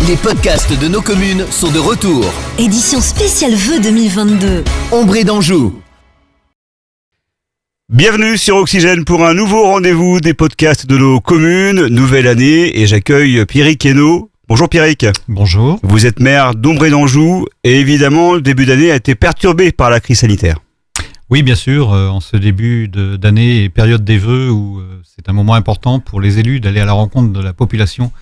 Les podcasts de nos communes sont de retour. Édition spéciale vœux 2022. Ombré d'Anjou. Bienvenue sur Oxygène pour un nouveau rendez-vous des podcasts de nos communes. Nouvelle année et j'accueille Pierrick Hainaut. Bonjour Pierrick. Bonjour. Vous êtes maire d'Ombré d'Anjou et évidemment le début d'année a été perturbé par la crise sanitaire. Oui, bien sûr, en ce début d'année et période des vœux où c'est un moment important pour les élus d'aller à la rencontre de la population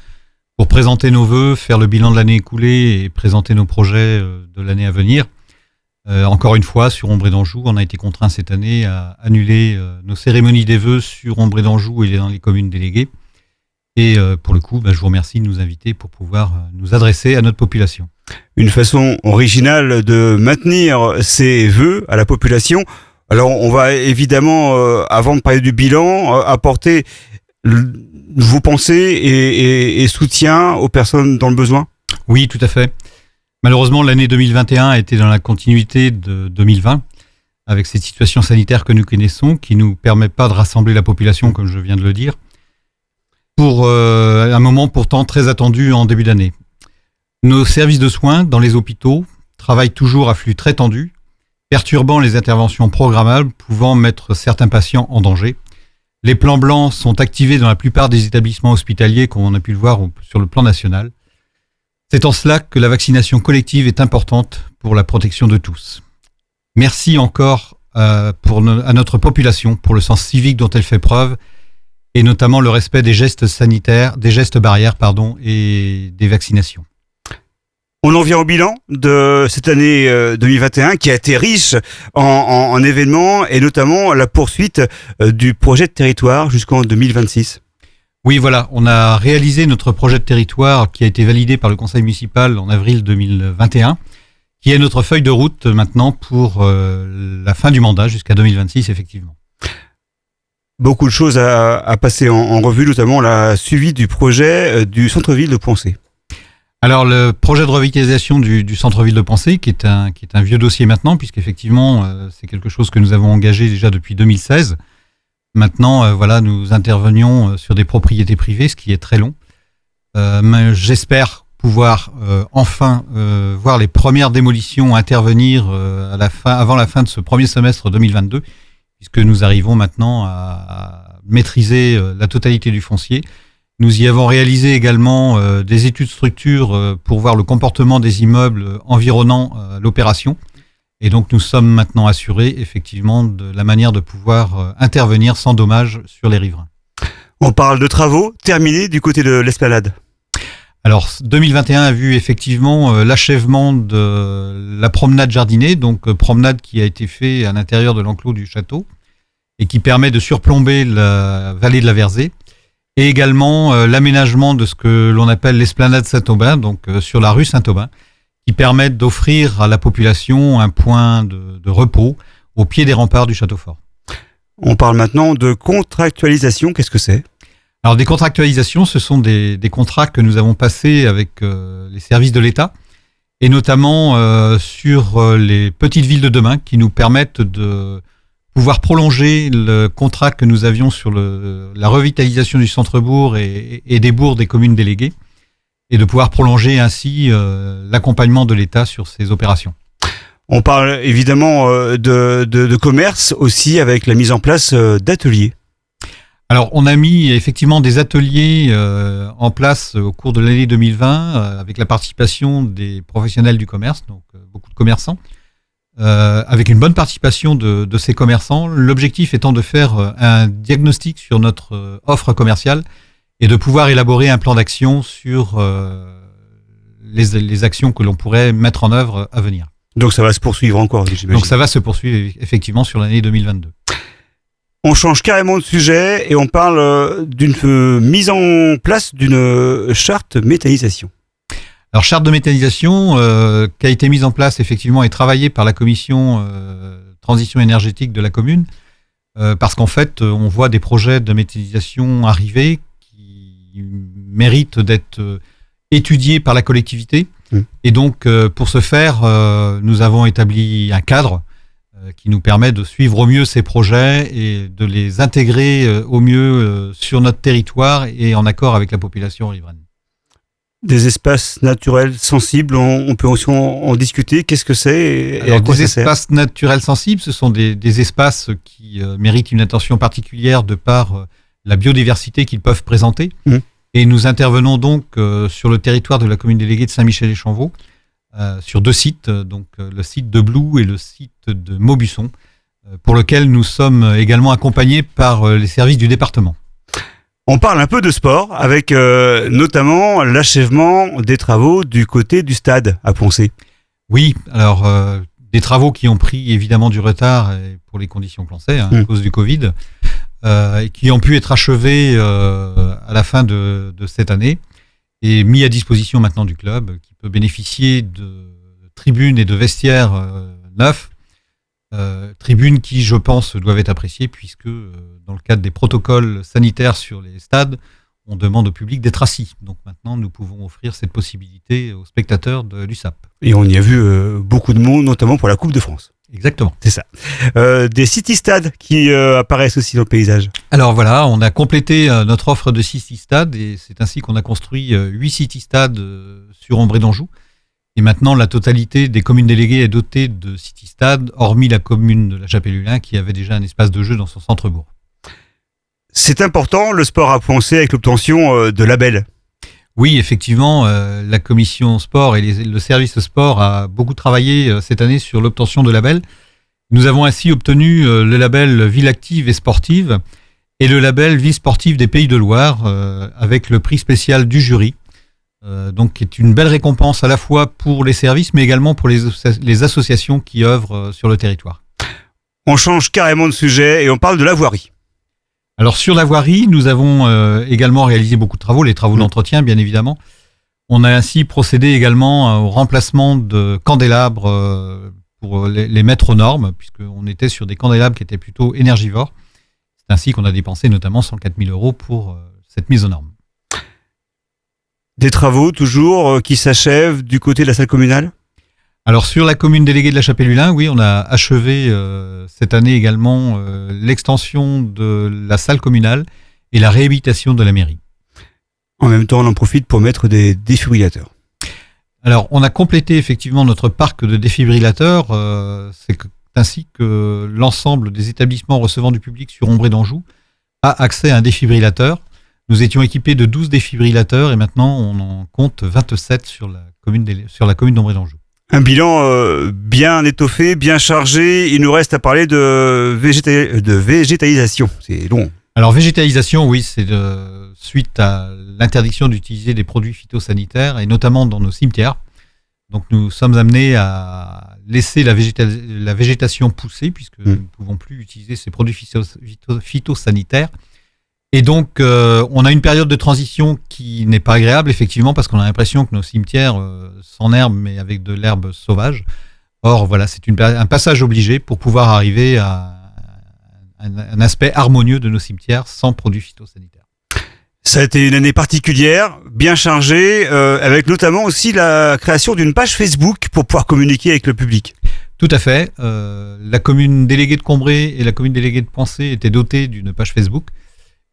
pour présenter nos vœux, faire le bilan de l'année écoulée et présenter nos projets de l'année à venir. Encore une fois, sur Ombré d'Anjou, on a été contraint cette année à annuler nos cérémonies des vœux sur Ombré d'Anjou et dans les communes déléguées. Et pour le coup, je vous remercie de nous inviter pour pouvoir nous adresser à notre population. Une façon originale de maintenir ces vœux à la population. Alors, on va évidemment, avant de parler du bilan, apporter vos pensées et soutien aux personnes dans le besoin. Oui, tout à fait. Malheureusement, l'année 2021 a été dans la continuité de 2020, avec cette situation sanitaire que nous connaissons, qui ne nous permet pas de rassembler la population, comme je viens de le dire, pour un moment pourtant très attendu en début d'année. Nos services de soins dans les hôpitaux travaillent toujours à flux très tendu, perturbant les interventions programmables, pouvant mettre certains patients en danger. Les plans blancs sont activés dans la plupart des établissements hospitaliers, comme on a pu le voir sur le plan national. C'est en cela que la vaccination collective est importante pour la protection de tous. Merci encore à notre population pour le sens civique dont elle fait preuve, et notamment le respect des gestes sanitaires, des gestes barrières, et des vaccinations. On en vient au bilan de cette année 2021 qui a été riche en événements et notamment la poursuite du projet de territoire jusqu'en 2026. Oui, voilà, on a réalisé notre projet de territoire qui a été validé par le conseil municipal en avril 2021, qui est notre feuille de route maintenant pour la fin du mandat jusqu'à 2026, effectivement. Beaucoup de choses à passer en revue, notamment la suivi du projet du centre-ville de Poncé. Alors, le projet de revitalisation du centre-ville de Poncé, qui est un vieux dossier maintenant, puisqu'effectivement, c'est quelque chose que nous avons engagé déjà depuis 2016. Maintenant, nous intervenions sur des propriétés privées, ce qui est très long. Mais j'espère pouvoir enfin voir les premières démolitions intervenir avant la fin de ce premier semestre 2022, puisque nous arrivons maintenant à maîtriser la totalité du foncier. Nous y avons réalisé également des études structure pour voir le comportement des immeubles environnant l'opération. Et donc nous sommes maintenant assurés effectivement de la manière de pouvoir intervenir sans dommage sur les riverains. On parle de travaux terminés du côté de l'Esplanade. Alors 2021 a vu effectivement l'achèvement de la promenade jardinée, donc promenade qui a été faite à l'intérieur de l'enclos du château et qui permet de surplomber la vallée de la Verzée. Et également l'aménagement de ce que l'on appelle l'Esplanade Saint-Aubin, donc sur la rue Saint-Aubin, qui permettent d'offrir à la population un point de repos au pied des remparts du château fort. On parle maintenant de contractualisation, qu'est-ce que c'est ? Alors des contractualisations, ce sont des contrats que nous avons passés avec les services de l'État, et notamment sur les petites villes de demain, qui nous permettent de pouvoir prolonger le contrat que nous avions sur la revitalisation du centre-bourg et des bourgs des communes déléguées, et de pouvoir prolonger ainsi l'accompagnement de l'État sur ces opérations. On parle évidemment de commerce aussi avec la mise en place d'ateliers. Alors on a mis effectivement des ateliers en place au cours de l'année 2020 avec la participation des professionnels du commerce, donc beaucoup de commerçants. Avec une bonne participation de ces commerçants, l'objectif étant de faire un diagnostic sur notre offre commerciale et de pouvoir élaborer un plan d'action sur les actions que l'on pourrait mettre en œuvre à venir. Donc ça va se poursuivre encore, j'imagine. Donc ça va se poursuivre effectivement sur l'année 2022. On change carrément de sujet et on parle d'une mise en place d'une charte méthanisation. Alors, charte de méthanisation qui a été mise en place effectivement et travaillée par la commission transition énergétique de la commune, parce qu'en fait, on voit des projets de méthanisation arriver qui méritent d'être étudiés par la collectivité. Et donc, pour ce faire, nous avons établi un cadre qui nous permet de suivre au mieux ces projets et de les intégrer au mieux sur notre territoire et en accord avec la population riveraine. Des espaces naturels sensibles, on peut aussi en discuter. Qu'est-ce que c'est et à quoi des ça sert? espaces naturels sensibles, ce sont des espaces qui méritent une attention particulière de par la biodiversité qu'ils peuvent présenter. Et nous intervenons donc sur le territoire de la commune déléguée de Saint-Michel-et-Chanvaux, sur 2 sites, donc le site de Blou et le site de Maubuisson, pour lequel nous sommes également accompagnés par les services du département. On parle un peu de sport avec notamment l'achèvement des travaux du côté du stade à Poncé. Oui, alors des travaux qui ont pris évidemment du retard pour les conditions que l'on sait, à cause du Covid, et qui ont pu être achevés à la fin de cette année et mis à disposition maintenant du club qui peut bénéficier de tribunes et de vestiaires neufs. Tribunes qui, je pense, doivent être appréciées puisque, dans le cadre des protocoles sanitaires sur les stades, on demande au public d'être assis. Donc maintenant, nous pouvons offrir cette possibilité aux spectateurs de l'USAP. Et on y a vu beaucoup de monde, notamment pour la Coupe de France. Exactement. C'est ça. Des city-stades qui apparaissent aussi dans le paysage. Alors voilà, on a complété notre offre de city-stades et c'est ainsi qu'on a construit 8 city-stades sur Ombré d'Anjou. Et maintenant, la totalité des communes déléguées est dotée de city-stades, hormis la commune de la Chapelle-Hulin qui avait déjà un espace de jeu dans son centre-bourg. C'est important, le sport à Poncé, avec l'obtention de labels. Oui, effectivement, la commission sport et le service sport a beaucoup travaillé cette année sur l'obtention de labels. Nous avons ainsi obtenu le label Ville active et sportive et le label Ville sportive des Pays de Loire avec le prix spécial du jury. Donc, qui est une belle récompense à la fois pour les services, mais également pour les associations qui œuvrent sur le territoire. On change carrément de sujet et on parle de la voirie. Alors, sur la voirie, nous avons également réalisé beaucoup de travaux, les travaux d'entretien, bien évidemment. On a ainsi procédé également au remplacement de candélabres pour les mettre aux normes, puisqu'on était sur des candélabres qui étaient plutôt énergivores. C'est ainsi qu'on a dépensé notamment 104 000 € pour cette mise aux normes. Des travaux toujours qui s'achèvent du côté de la salle communale? Alors sur la commune déléguée de la Chapelle-Hulin, oui, on a achevé cette année également l'extension de la salle communale et la réhabilitation de la mairie. En même temps, on en profite pour mettre des défibrillateurs. Alors on a complété effectivement notre parc de défibrillateurs. C'est ainsi que l'ensemble des établissements recevant du public sur Ombré d'Anjou a accès à un défibrillateur. Nous étions équipés de 12 défibrillateurs et maintenant on en compte 27 sur la commune d'Ombré d'Anjou. Un bilan bien étoffé, bien chargé. Il nous reste à parler de végétalisation. C'est long. Alors végétalisation, oui, c'est suite à l'interdiction d'utiliser des produits phytosanitaires et notamment dans nos cimetières. Donc nous sommes amenés à laisser la végétation pousser puisque nous ne pouvons plus utiliser ces produits phytosanitaires. Et donc, on a une période de transition qui n'est pas agréable, effectivement, parce qu'on a l'impression que nos cimetières s'enherbent, mais avec de l'herbe sauvage. Or, voilà, c'est un passage obligé pour pouvoir arriver à un aspect harmonieux de nos cimetières sans produits phytosanitaires. Ça a été une année particulière, bien chargée, avec notamment aussi la création d'une page Facebook pour pouvoir communiquer avec le public. Tout à fait. La commune déléguée de Combré et la commune déléguée de Poncé étaient dotées d'une page Facebook.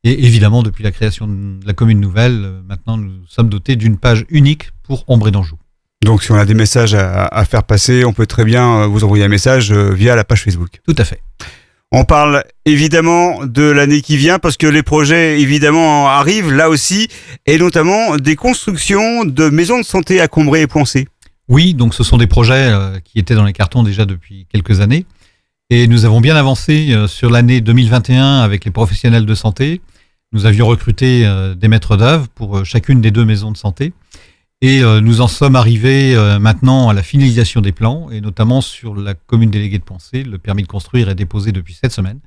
Et évidemment, depuis la création de la commune nouvelle, maintenant nous sommes dotés d'une page unique pour Ombré d'Anjou. Donc si on a des messages à faire passer, on peut très bien vous envoyer un message via la page Facebook. Tout à fait. On parle évidemment de l'année qui vient parce que les projets évidemment arrivent là aussi et notamment des constructions de maisons de santé à Combré et Poncé. Oui, donc ce sont des projets qui étaient dans les cartons déjà depuis quelques années et nous avons bien avancé sur l'année 2021 avec les professionnels de santé. Nous avions recruté des maîtres d'œuvre pour chacune des 2 maisons de santé et nous en sommes arrivés maintenant à la finalisation des plans et notamment sur la commune déléguée de Poncé. Le permis de construire est déposé depuis cette semaine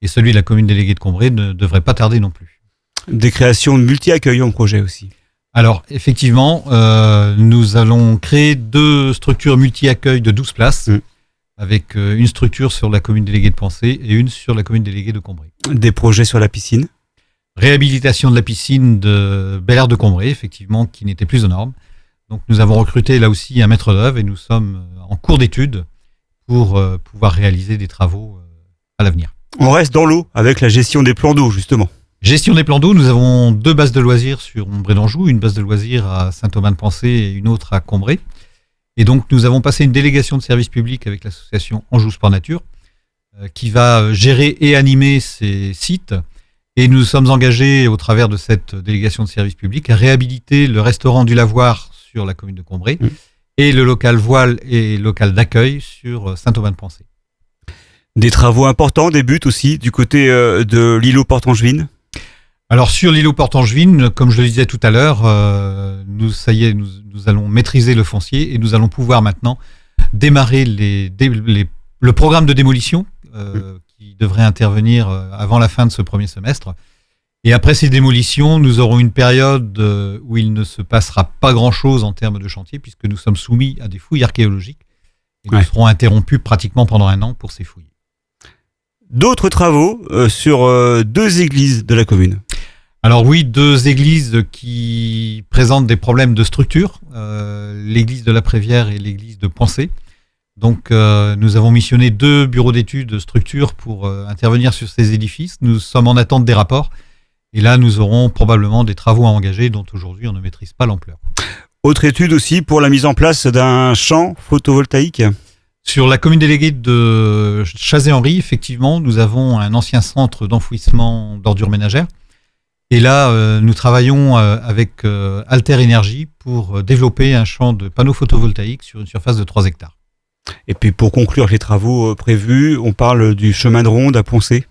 et celui de la commune déléguée de Combré ne devrait pas tarder non plus. Des créations de multi-accueils en projet aussi. Alors effectivement, nous allons créer 2 structures multi-accueil de 12 places avec une structure sur la commune déléguée de Poncé et une sur la commune déléguée de Combré. Des projets sur la piscine. Réhabilitation de la piscine de Bel Air de Combré, effectivement, qui n'était plus aux normes. Donc nous avons recruté là aussi un maître d'œuvre et nous sommes en cours d'étude pour pouvoir réaliser des travaux à l'avenir. On reste dans l'eau avec la gestion des plans d'eau, justement. Gestion des plans d'eau, nous avons 2 bases de loisirs sur Ombré d'Anjou, une base de loisirs à Saint-Thomas-de-Pensée et une autre à Combray. Et donc nous avons passé une délégation de service public avec l'association Anjou Sport Nature qui va gérer et animer ces sites. Et nous sommes engagés au travers de cette délégation de service public à réhabiliter le restaurant du Lavoir sur la commune de Combray et le local voile et local d'accueil sur Saint-Thomas-de-Pensée. Des travaux importants débutent aussi du côté de l'îlot Portangevine. Alors sur l'îlot Portangevine, comme je le disais tout à l'heure, nous allons maîtriser le foncier et nous allons pouvoir maintenant démarrer le programme de démolition qui devrait intervenir avant la fin de ce premier semestre. Et après ces démolitions, nous aurons une période où il ne se passera pas grand-chose en termes de chantier puisque nous sommes soumis à des fouilles archéologiques et nous serons interrompus pratiquement pendant 1 an pour ces fouilles. D'autres travaux sur 2 églises de la commune. Alors oui, 2 églises qui présentent des problèmes de structure, l'église de la Prévière et l'église de Pensée. Donc nous avons missionné 2 bureaux d'études de structure pour intervenir sur ces édifices. Nous sommes en attente des rapports et là nous aurons probablement des travaux à engager dont aujourd'hui on ne maîtrise pas l'ampleur. Autre étude aussi pour la mise en place d'un champ photovoltaïque. Sur la commune déléguée de Chazé-Henri, effectivement, nous avons un ancien centre d'enfouissement d'ordures ménagères. Et là, nous travaillons avec Alter Énergie pour développer un champ de panneaux photovoltaïques sur une surface de 3 hectares. Et puis pour conclure les travaux prévus, on parle du chemin de ronde à Poncé.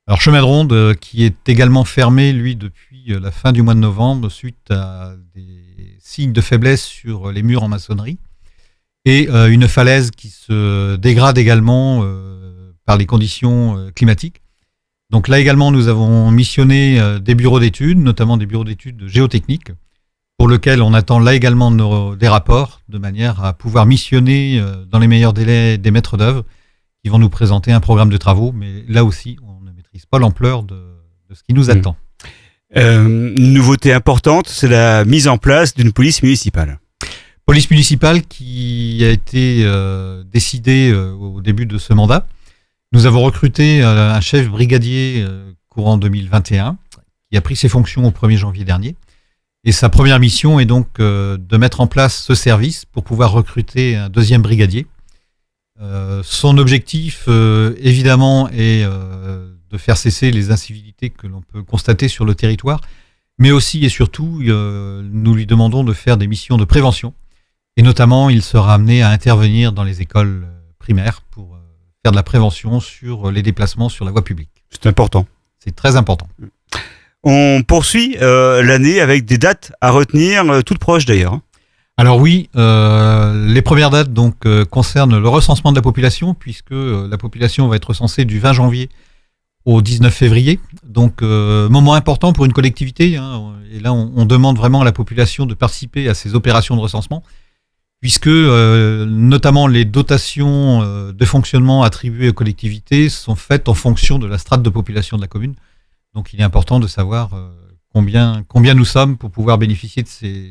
Alors chemin de ronde qui est également fermé, lui, depuis la fin du mois de novembre, suite à des signes de faiblesse sur les murs en maçonnerie. Et une falaise qui se dégrade également par les conditions climatiques. Donc là également, nous avons missionné des bureaux d'études, notamment des bureaux d'études géotechniques, pour lesquels on attend là également des rapports, de manière à pouvoir missionner dans les meilleurs délais des maîtres d'œuvre qui vont nous présenter un programme de travaux. Mais là aussi, on ne maîtrise pas l'ampleur de ce qui nous attend. Une nouveauté importante, c'est la mise en place d'une police municipale. Police municipale qui a été décidée au début de ce mandat. Nous avons recruté un chef brigadier courant 2021 qui a pris ses fonctions au 1er janvier dernier. Et sa première mission est donc de mettre en place ce service pour pouvoir recruter un 2e brigadier. Son objectif, évidemment, est de faire cesser les incivilités que l'on peut constater sur le territoire, mais aussi et surtout, nous lui demandons de faire des missions de prévention. Et notamment, il sera amené à intervenir dans les écoles primaires pour faire de la prévention sur les déplacements sur la voie publique. C'est important. C'est très important. On poursuit l'année avec des dates à retenir, toutes proches d'ailleurs. Alors oui, les premières dates donc concernent le recensement de la population, puisque la population va être recensée du 20 janvier au 19 février. Donc moment important pour une collectivité. Et là, on demande vraiment à la population de participer à ces opérations de recensement, puisque notamment les dotations de fonctionnement attribuées aux collectivités sont faites en fonction de la strate de population de la commune. Donc il est important de savoir combien nous sommes pour pouvoir bénéficier de ces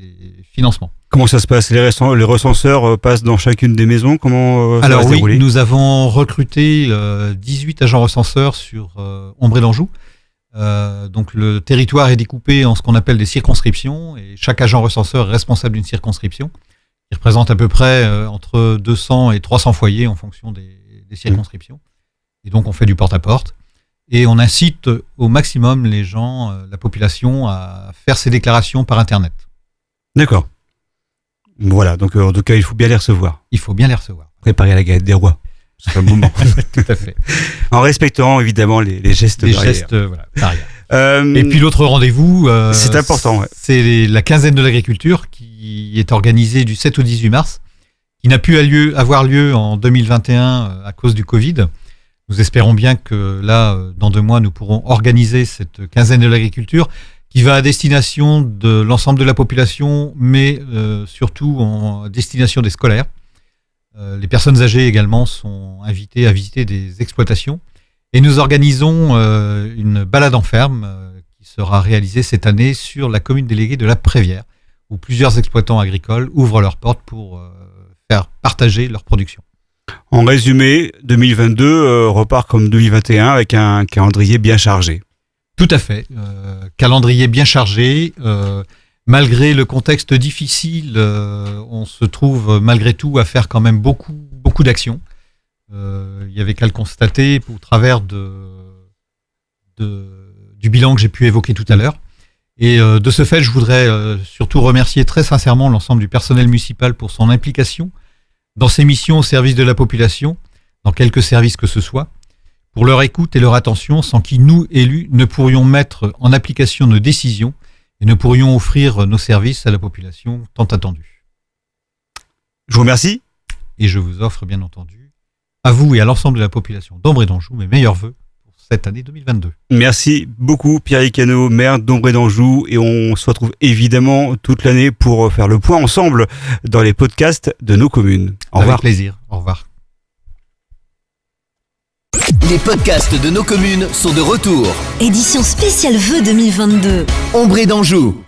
financements. Comment ça se passe ? Les recenseurs passent dans chacune des maisons ? Comment ça Alors va se dérouler ? Nous avons recruté 18 agents recenseurs sur Ombré d'Anjou. Donc le territoire est découpé en ce qu'on appelle des circonscriptions et chaque agent recenseur est responsable d'une circonscription. Il représente à peu près entre 200 et 300 foyers en fonction des circonscriptions. Et donc on fait du porte-à-porte. Et on incite au maximum les gens, la population, à faire ces déclarations par Internet. D'accord. Voilà, donc en tout cas, il faut bien les recevoir. Il faut bien les recevoir. Préparer à la galette des rois. C'est le moment. Tout à fait. En respectant évidemment les gestes barrières. Les gestes barrières. Et puis l'autre rendez-vous, c'est important. Ouais. C'est la quinzaine de l'agriculture qui est organisée du 7 au 18 mars, qui n'a pu avoir lieu en 2021 à cause du Covid. Nous espérons bien que là, dans 2 mois, nous pourrons organiser cette quinzaine de l'agriculture qui va à destination de l'ensemble de la population, mais surtout en destination des scolaires. Les personnes âgées également sont invitées à visiter des exploitations. Et nous organisons une balade en ferme qui sera réalisée cette année sur la commune déléguée de la Prévière, où plusieurs exploitants agricoles ouvrent leurs portes pour faire partager leur production. En résumé, 2022 repart comme 2021 avec un calendrier bien chargé. Tout à fait. Calendrier bien chargé. Malgré le contexte difficile, on se trouve malgré tout à faire quand même beaucoup d'actions. Il y avait qu'à le constater au travers du bilan que j'ai pu évoquer tout à l'heure. Et de ce fait, je voudrais surtout remercier très sincèrement l'ensemble du personnel municipal pour son implication dans ses missions au service de la population, dans quelque service que ce soit, pour leur écoute et leur attention, sans qui nous, élus, ne pourrions mettre en application nos décisions et ne pourrions offrir nos services à la population tant attendue. Je vous remercie. Et je vous offre, bien entendu, à vous et à l'ensemble de la population d'Ombre et d'Anjou, mes meilleurs vœux pour cette année 2022. Merci beaucoup Pierre Cano, maire d'Ombre et d'Anjou, et on se retrouve évidemment toute l'année pour faire le point ensemble dans les podcasts de nos communes. Au revoir. Avec plaisir. Au revoir. Les podcasts de nos communes sont de retour. Édition spéciale vœux 2022. Ombre et d'Anjou.